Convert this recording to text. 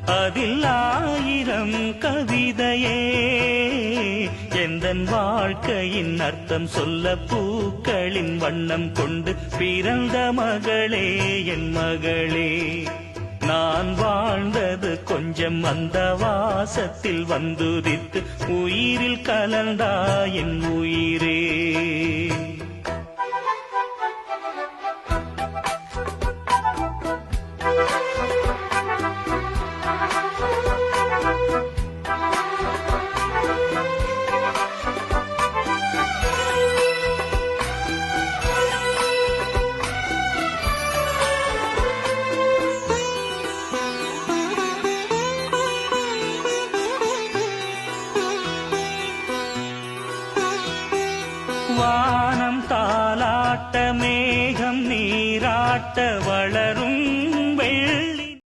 அதில் ஆயிரம் கவிதையே எந்தன் வாழ்க்கையின் அர்த்தம் சொல்ல பூக்களின் வண்ணம் கொண்டு பிறந்த மகளே என் மகளே. நான் வாழ்ந்தது கொஞ்சம் அந்த வாசத்தில் வந்துதித்து உயிரில் கலந்தா என் உயிரே. வானம் தாலாட்ட மேகம் நீராட்ட வளரும்